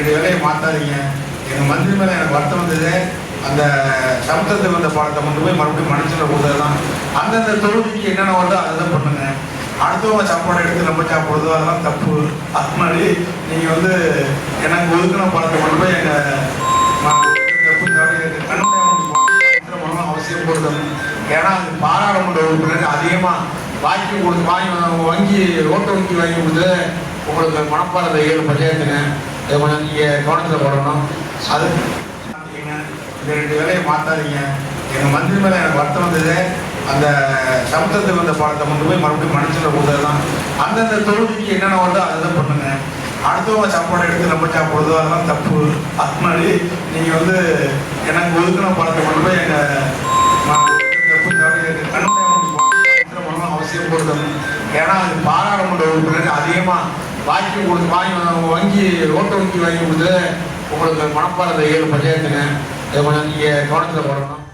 வேலையை மாற்றாதீங்க. எங்கள் மந்திரி மேலே எனக்கு வருத்தம் வந்தது. அந்த சமுத்திரத்துக்கு வந்த பாடத்தை கொண்டு போய் மறுபடியும் மனுஷனை கொடுத்ததெல்லாம் அந்தந்த தொழுகைக்கு என்னென்ன வருதோ அதை தான் பண்ணுங்க. அடுத்தவங்க சாப்பாடு எடுத்து நம்ம சாப்பிடுறதோ அதெல்லாம் தப்பு. அது மாதிரி நீங்கள் எனக்கு ஒதுக்கின படத்தை கொண்டு போய் தப்பு கண்ணுடைய அவசியம் கொடுக்கணும். ஏன்னா அது பாராளுமன்ற உறுப்பினர் அதிகமாக வங்கி ஓட்டு வங்கி வாங்கி கொடுத்து உங்களுக்கு மனப்பாறை 7 பஞ்சாயத்துங்க. இதை கொஞ்சம் நீங்கள் கவனத்தில் போடணும். அது இந்த 2 வேலையை மாற்றாதீங்க. எங்கள் மந்திரி மேலே எனக்கு வருத்தம் வந்தது. அந்த சமுத்திரத்துக்கு வந்த பாடத்தை கொண்டு போய் மறுபடியும் மனுஷனை கொடுத்ததெல்லாம் அந்தந்த தொழுகைக்கு என்னென்ன வருதோ அதை தான் பண்ணுங்க. அடுத்தவங்க சாப்பாடு எடுத்து நம்ம சாப்பிடுறதோ அதெல்லாம் தப்பு. அது மாதிரி நீங்கள் எனக்கு ஒதுக்கின படத்தை கொண்டு போய் கண்ணுடைய அவசியம் கொடுக்கணும். ஏன்னா அது பாராளுமன்ற உறுப்பினர் அதிகமாக வங்கி ஓட்டு வங்கி வாங்கி கொடுத்து உங்களுக்கு மனப்பாறை 7 பஞ்சாயத்துங்க. இதை கொஞ்சம் நீங்கள் கவனத்தில் போடணும்.